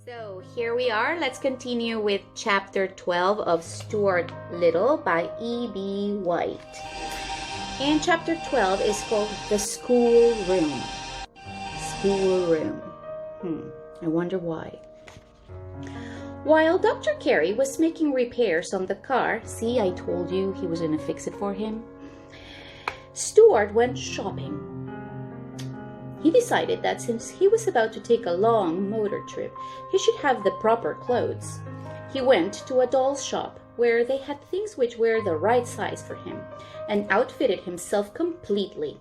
So here we are. Let's continue with chapter 12 of Stuart Little by E.B.White. And chapter 12 is called The Schoolroom. Schoolroom. I wonder why. While Dr. Carey was making repairs on the car, see, I told you he was going to fix it for him, Stuart went shopping. He decided that since he was about to take a long motor trip, he should have the proper clothes. He went to a doll's shop where they had things which were the right size for him, and outfitted himself completely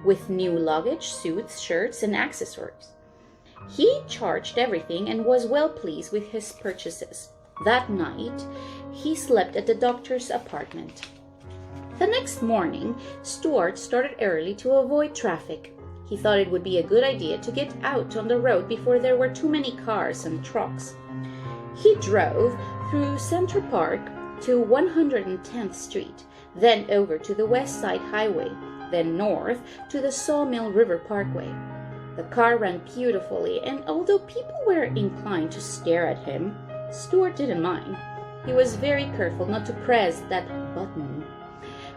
with new luggage, suits, shirts, and accessories. He charged everything and was well pleased with his purchases. That night, he slept at the doctor's apartment. The next morning, Stuart started early to avoid traffic. He thought it would be a good idea to get out on the road before there were too many cars and trucks. He drove through Central Park to 110th Street, then over to the West Side Highway, then north to the Sawmill River Parkway. The car ran beautifully, and although people were inclined to stare at him, Stuart didn't mind. He was very careful not to press that button,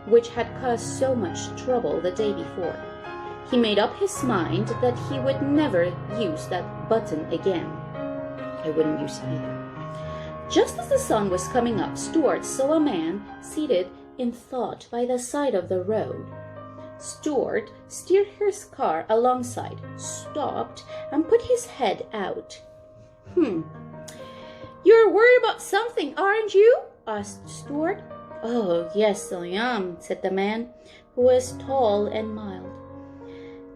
which had caused so much trouble the day before. He made up his mind that he would never use that button again. I wouldn't use it either. Just as the sun was coming up, Stuart saw a man seated in thought by the side of the road. Stuart steered his car alongside, stopped, and put his head out. "You're worried about something, aren't you?" asked Stuart. "Oh, yes, I am," said the man, who was tall and mild.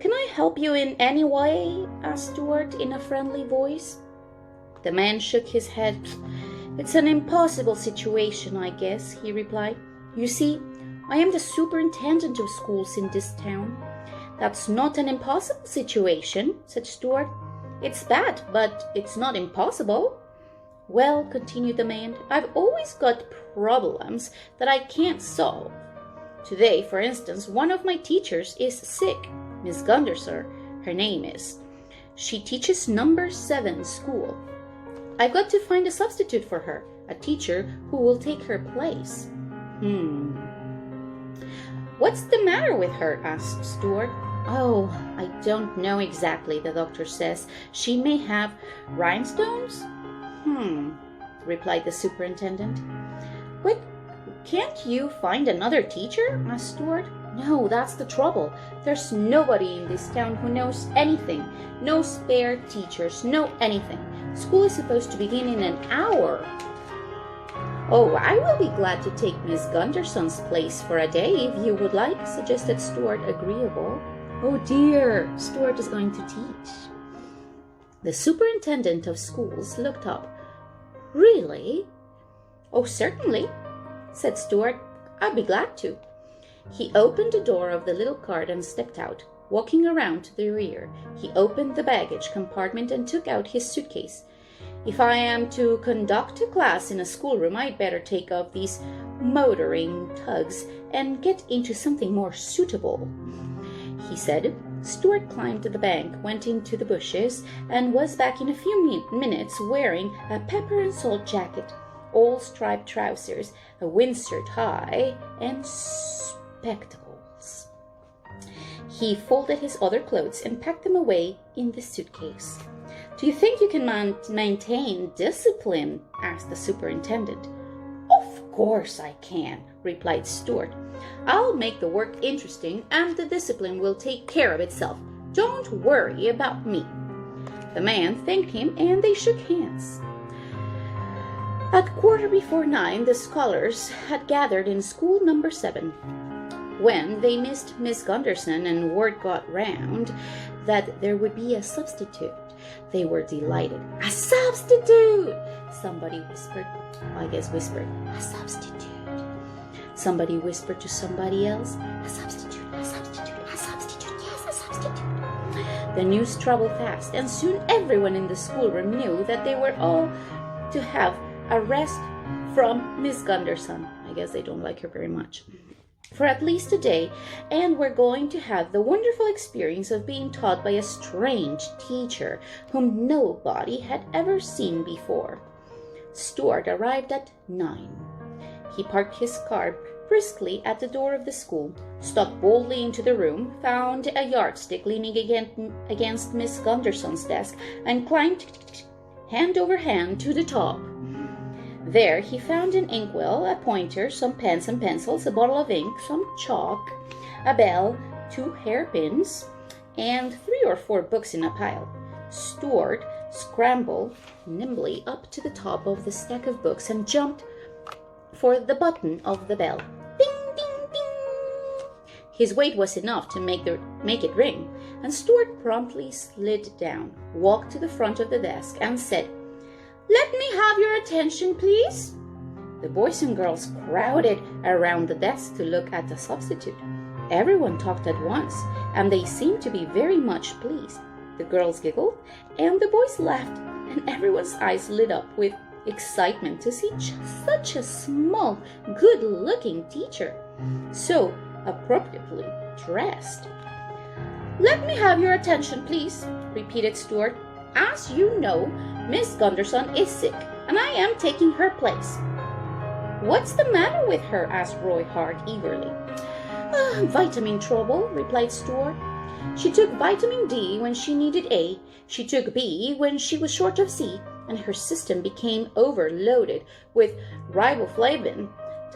"Can I help you in any way?" asked Stuart in a friendly voice. The man shook his head. "It's an impossible situation, I guess," he replied. "You see, I am the superintendent of schools in this town." "That's not an impossible situation," said Stuart. "It's bad, but it's not impossible." "Well," continued the man, "I've always got problems that I can't solve. Today, for instance, one of my teachers is sick. Miss Gunderson, her name is. She teaches number 7 school. I've got to find a substitute for her, a teacher who will take her place." "What's the matter with her?" asked Stuart. "Oh, I don't know exactly, the doctor says. She may have rhinestones?" Replied the superintendent. "But can't you find another teacher?" asked Stuart. "No, that's the trouble. There's nobody in this town who knows anything. No spare teachers, no anything. School is supposed to begin in an hour." "Oh, I will be glad to take Miss Gunderson's place for a day if you would like," suggested Stuart, agreeable. "Oh dear, Stuart is going to teach." The superintendent of schools looked up. "Really?" "Oh, certainly," said Stuart. "I'd be glad to." He opened the door of the little cart and stepped out. Walking around to the rear, he opened the baggage compartment and took out his suitcase. "If I am to conduct a class in a schoolroom, I'd better take off these motoring tugs and get into something more suitable," he said. Stuart climbed the bank, went into the bushes, and was back in a few minutes wearing a pepper and salt jacket, all-striped trousers, a windsurred high, and spectacles. He folded his other clothes and packed them away in the suitcase. "Do you think you can maintain discipline?" asked the superintendent. "Of course I can," replied Stuart. "I'll make the work interesting and the discipline will take care of itself. Don't worry about me." The man thanked him and they shook hands. At 9:15, the scholars had gathered in school number 7. When they missed Miss Gunderson and word got round that there would be a substitute, they were delighted. "A substitute!" somebody whispered. Whispered, "A substitute." Somebody whispered to somebody else, "A substitute, a substitute, a substitute, yes, a substitute." The news traveled fast, and soon everyone in the schoolroom knew that they were all to have a rest from Miss Gunderson. I guess they don't like her very much. for at least a day, and we're going to have the wonderful experience of being taught by a strange teacher whom nobody had ever seen before. Stuart arrived at 9. He parked his car briskly at the door of the school, stalked boldly into the room, found a yardstick leaning against Miss Gunderson's desk, and climbed hand over hand to the top. There he found an inkwell, a pointer, some pens and pencils, a bottle of ink, some chalk, a bell, 2 hairpins, and 3 or 4 books in a pile. Stuart scrambled nimbly up to the top of the stack of books and jumped for the button of the bell. Ding, ding, ding! His weight was enough to make it ring, and Stuart promptly slid down, walked to the front of the desk, and said, "Let me have your attention, please." The boys and girls crowded around the desk to look at the substitute. Everyone talked at once, and they seemed to be very much pleased. The girls giggled, and the boys laughed, and everyone's eyes lit up with excitement to see such a small, good-looking teacher, so appropriately dressed. "Let me have your attention, please," repeated Stuart. "As you know, Miss Gunderson is sick, and I am taking her place." "What's the matter with her?" asked Roy Hart eagerly. "Vitamin trouble," replied Stuart. "She took vitamin D when she needed A, she took B when she was short of C, and her system became overloaded with riboflavin,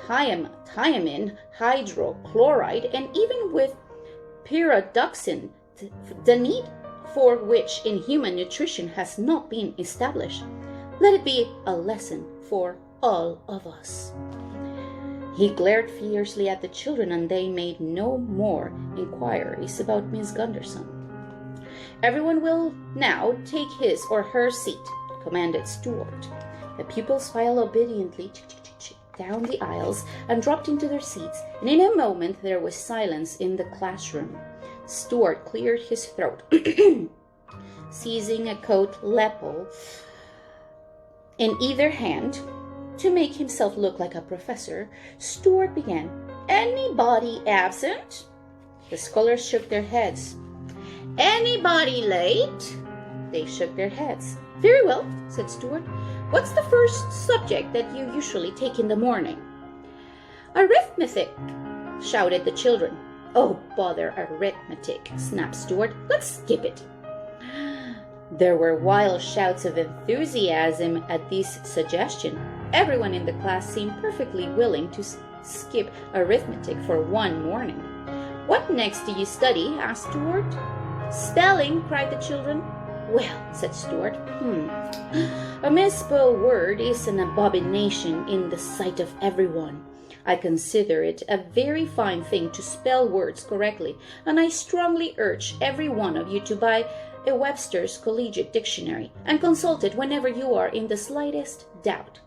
thiamine, hydrochloride, and even with pyridoxine, the need for which in human nutrition has not been established. Let it be a lesson for all of us." He glared fiercely at the children, and they made no more inquiries about Miss Gunderson. "Everyone will now take his or her seat," commanded Stuart. The pupils filed obediently down the aisles and dropped into their seats, and in a moment there was silence in the classroom. Stuart cleared his throat. Seizing a coat lapel in either hand to make himself look like a professor, Stuart began, "Anybody absent?" The scholars shook their heads. "Anybody late?" They shook their heads. "Very well," said Stuart. "What's the first subject that you usually take in the morning?" "Arithmetic," shouted the children. "Oh, bother arithmetic," snapped Stuart. "Let's skip it." There were wild shouts of enthusiasm at this suggestion. Everyone in the class seemed perfectly willing to skip arithmetic for one morning. "What next do you study?" asked Stuart. "Spelling," cried the children. "Well," said Stuart, "a misspelled word is an abomination in the sight of everyone. I consider it a very fine thing to spell words correctly, and I strongly urge every one of you to buy a Webster's Collegiate Dictionary and consult it whenever you are in the slightest doubt.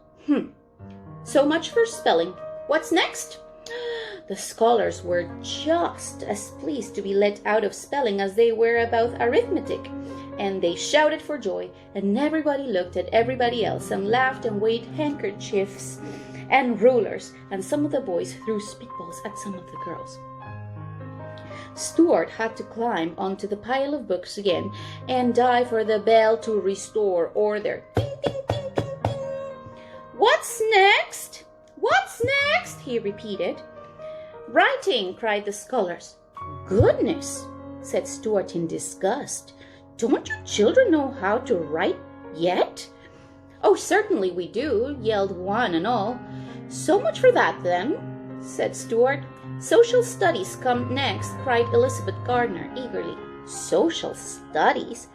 So much for spelling. What's next?" The scholars were just as pleased to be let out of spelling as they were about arithmetic, and they shouted for joy, and everybody looked at everybody else and laughed and waved handkerchiefs and rulers, and some of the boys threw spitballs at some of the girls. Stuart had to climb onto the pile of books again and dive for the bell to restore order. Ding, ding, ding, ding, ding. "What's next? What's next?" he repeated. "Writing," cried the scholars. "Goodness," said Stuart in disgust. "Don't you children know how to write yet?" "Oh, certainly we do," yelled one and all. "So much for that, then," said Stuart. "Social studies come next," cried Elizabeth Gardner eagerly. "Social studies?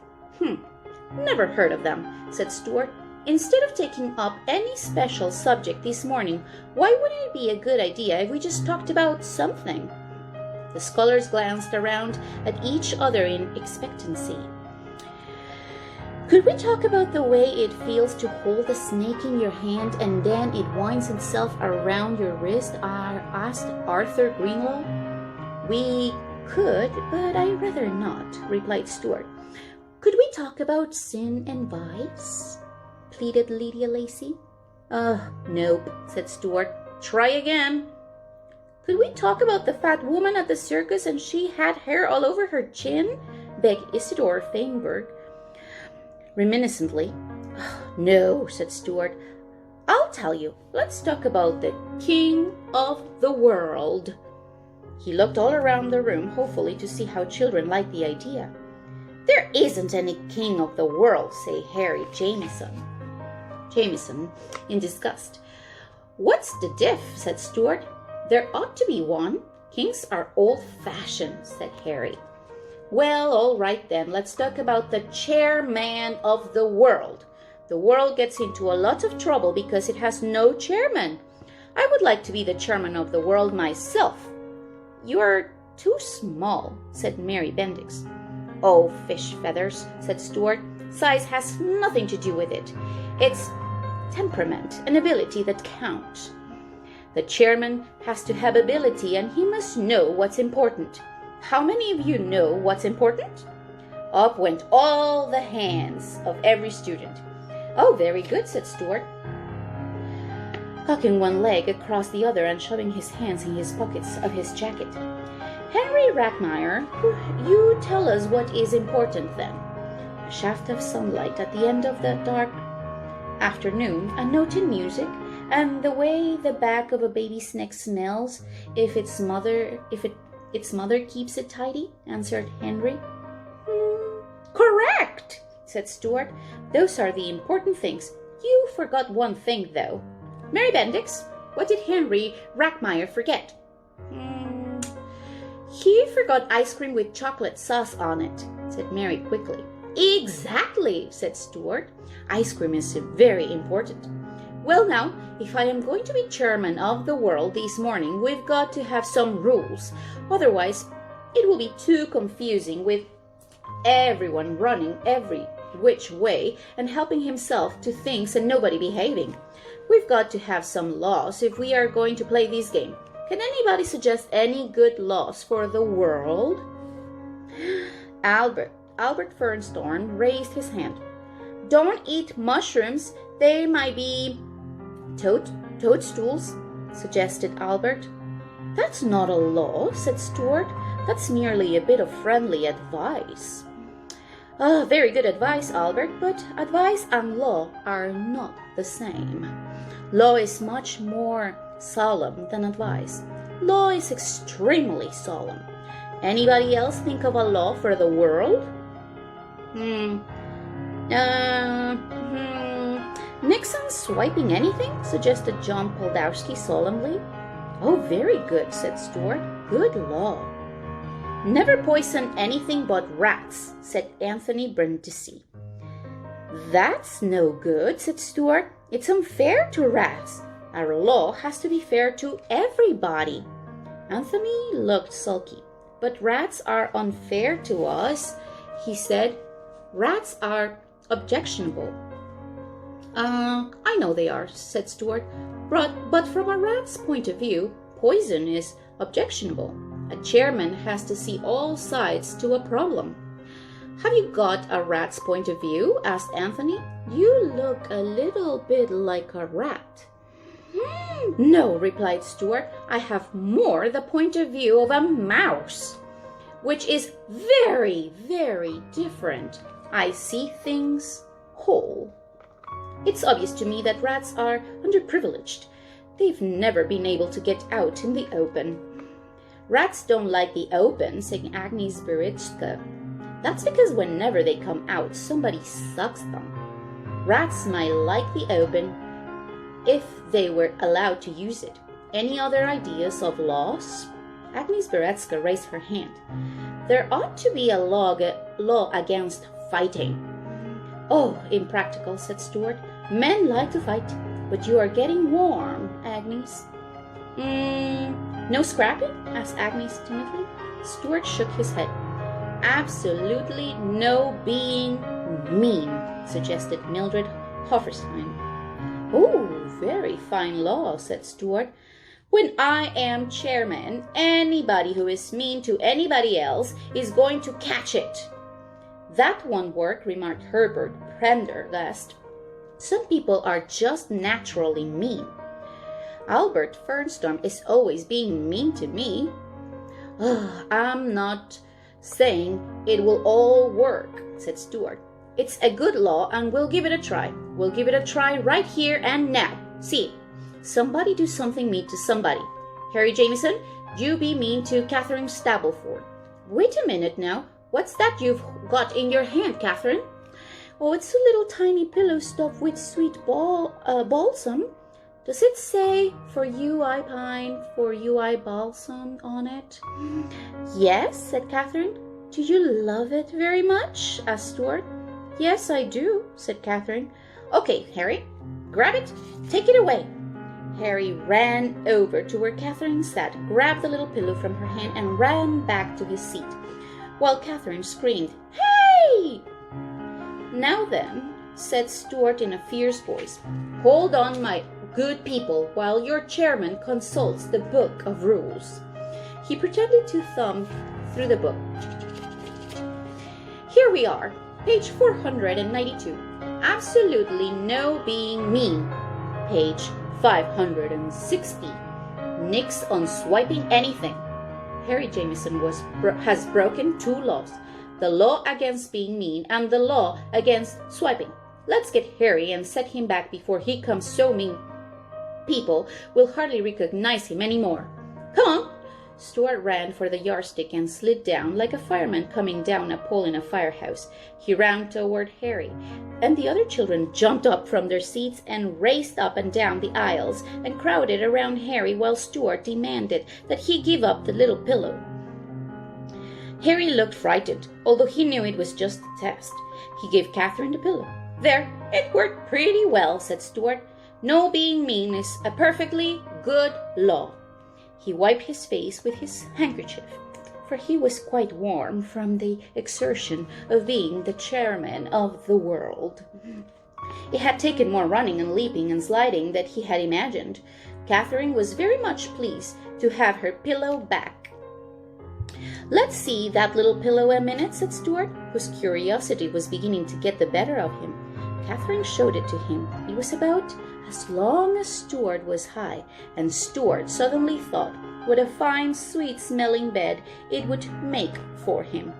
Never heard of them," said Stuart. "Instead of taking up any special subject this morning, why wouldn't it be a good idea if we just talked about something?" The scholars glanced around at each other in expectancy. "Could we talk about the way it feels to hold a snake in your hand and then it winds itself around your wrist?" asked Arthur Greenlaw. "We could, but I'd rather not," replied Stuart. "Could we talk about sin and vice?" pleaded Lydia Lacy. "Nope," said Stuart. "Try again." Could we talk about the fat woman at the circus and she had hair all over her chin? Begged Isidore Feinberg reminiscently. No, said Stuart. I'll tell you. Let's talk about the king of the world. He looked all around the room, hopefully to see how children liked the idea. There isn't any king of the world, said Harry Jameson, in disgust. What's the diff, said Stuart. There ought to be one. Kings are old-fashioned, said Harry. Well, all right then, let's talk about the chairman of the world. The world gets into a lot of trouble because it has no chairman. I would like to be the chairman of the world myself. You're too small, said Mary Bendix. Oh, fish feathers, said Stuart. Size has nothing to do with it. It's temperament and ability that count. The chairman has to have ability and he must know what's important. How many of you know what's important? Up went all the hands of every student. Oh, very good, said Stuart, cocking one leg across the other and shoving his hands in his pockets of his jacket. Henry Rackmeyer, you tell us what is important then. A shaft of sunlight at the end of the dark afternoon, a note in music, and the way the back of a baby's neck smells if its mother keeps it tidy, answered Henry. Correct, said Stuart. Those are the important things. You forgot one thing, though. Mary Bendix, what did Henry Rackmeyer forget? He forgot ice cream with chocolate sauce on it, said Mary quickly. Exactly, said Stuart. Ice cream is very important. Well now, if I am going to be chairman of the world this morning, we've got to have some rules. Otherwise, it will be too confusing with everyone running every which way and helping himself to things and nobody behaving. We've got to have some laws if we are going to play this game. Can anybody suggest any good laws for the world? Albert Fernstorm raised his hand. Don't eat mushrooms. They might be toadstools, suggested Albert. That's not a law, said Stuart. That's merely a bit of friendly advice. Very good advice, Albert, but advice and law are not the same. Law is much more solemn than advice. Law is extremely solemn. Anybody else think of a law for the world? Nixon swiping anything? Suggested John Poldowski solemnly. Oh, very good, said Stuart. Good law. Never poison anything but rats, said Anthony Brindisi. That's no good, said Stuart. It's unfair to rats. Our law has to be fair to everybody. Anthony looked sulky. But rats are unfair to us, he said. Rats are objectionable. I know they are, said Stuart. But from a rat's point of view, poison is objectionable. A chairman has to see all sides to a problem. Have you got a rat's point of view? Asked Anthony. You look a little bit like a rat. No, replied Stuart. I have more the point of view of a mouse, which is very, very different. I see things whole. It's obvious to me that rats are underprivileged. They've never been able to get out in the open. Rats don't like the open, said Agnes Bericka. That's because whenever they come out, somebody sucks them. Rats might like the open if they were allowed to use it. Any other ideas of laws? Agnes Bericka raised her hand. There ought to be a law against fighting. Oh, impractical, said Stuart. Men like to fight, but you are getting warm, Agnes. No scrapping? Asked Agnes timidly. Stuart shook his head. Absolutely no being mean, suggested Mildred Hofferstein. Oh, very fine law, said Stuart. When I am chairman, anybody who is mean to anybody else is going to catch it. That won't work, remarked Herbert Prendergast. Some people are just naturally mean. Albert Fernstorm is always being mean to me." "I'm not saying it will all work," said Stuart. "It's a good law and we'll give it a try. We'll give it a try right here and now. See, somebody do something mean to somebody. Harry Jameson, you be mean to Catherine Stableford." "Wait a minute now. What's that you've got in your hand, Catherine?" "Oh, it's a little tiny pillow stuffed with sweet balsam. Does it say, 'For you I pine, for you I balsam' on it?" "Yes," said Catherine. "Do you love it very much?" asked Stuart. "Yes, I do," said Catherine. "Okay, Harry, grab it. Take it away." Harry ran over to where Catherine sat, grabbed the little pillow from her hand, and ran back to his seat, while Catherine screamed, "Hey!" "Now then," said Stuart in a fierce voice, "hold on, my good people, while your chairman consults the book of rules." He pretended to thumb through the book. "Here we are, page 492. Absolutely no being mean. Page 560. Nix on swiping anything. Harry Jameson has broken 2 laws. The law against being mean and the law against swiping. Let's get Harry and set him back before he comes so mean people will hardly recognize him anymore. Come on." Stuart ran for the yardstick and slid down like a fireman coming down a pole in a firehouse. He ran toward Harry, and the other children jumped up from their seats and raced up and down the aisles and crowded around Harry while Stuart demanded that he give up the little pillow. Harry looked frightened, although he knew it was just a test. He gave Catherine the pillow. "There, it worked pretty well," said Stuart. "No being mean is a perfectly good law." He wiped his face with his handkerchief, for he was quite warm from the exertion of being the chairman of the world. It had taken more running and leaping and sliding than he had imagined. Catherine was very much pleased to have her pillow back. "Let's see that little pillow a minute," said Stuart, whose curiosity was beginning to get the better of him. Catherine showed it to him. It was about as long as Stuart was high, and Stuart suddenly thought what a fine, sweet-smelling bed it would make for him.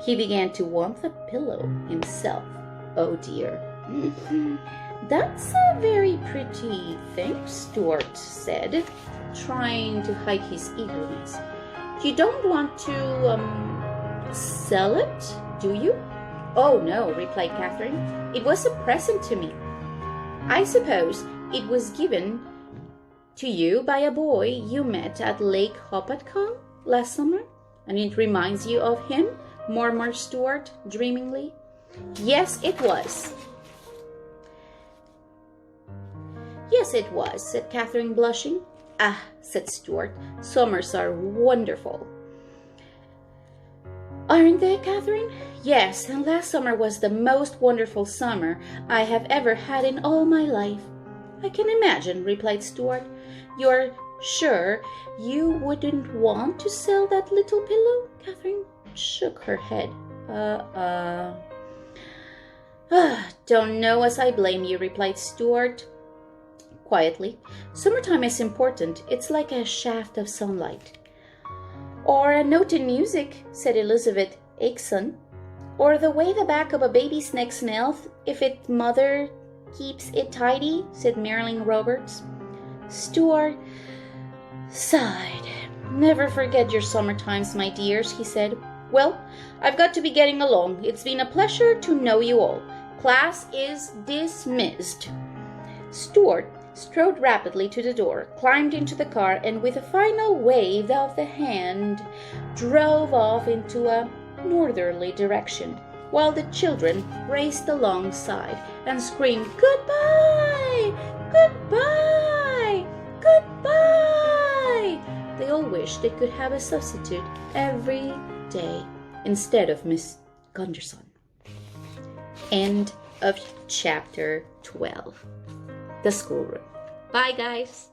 He began to want the pillow himself. "Oh dear." "That's a very pretty thing," Stuart said, trying to hide his eagerness. "You don't want to, sell it, do you?" "Oh, no," replied Catherine. "It was a present to me. I suppose it was given to you by a boy you met at Lake Hopatcong last summer, and it reminds you of him," murmured Stuart dreamingly. "Yes, it was." "Yes, it was," said Catherine, blushing. "Ah," said Stuart, "summers are wonderful." "Aren't they, Catherine?" "Yes, and last summer was the most wonderful summer I have ever had in all my life." "I can imagine," replied Stuart. "You're sure you wouldn't want to sell that little pillow?" Catherine shook her head. Don't know as I blame you," replied Stuart quietly. "Summertime is important. It's like a shaft of sunlight." "Or a note in music," said Elizabeth Akeson. "Or the way the back of a baby's neck smells if its mother keeps it tidy," said Marilyn Roberts. Stuart sighed. "Never forget your summer times, my dears," he said. "Well, I've got to be getting along. It's been a pleasure to know you all. Class is dismissed." Stuart strode rapidly to the door, climbed into the car, and with a final wave of the hand, drove off into a northerly direction, while the children raced alongside and screamed, "Goodbye! Goodbye! Goodbye!" They all wished they could have a substitute every day instead of Miss Gunderson. End of chapter 12. The Schoolroom. Bye, guys.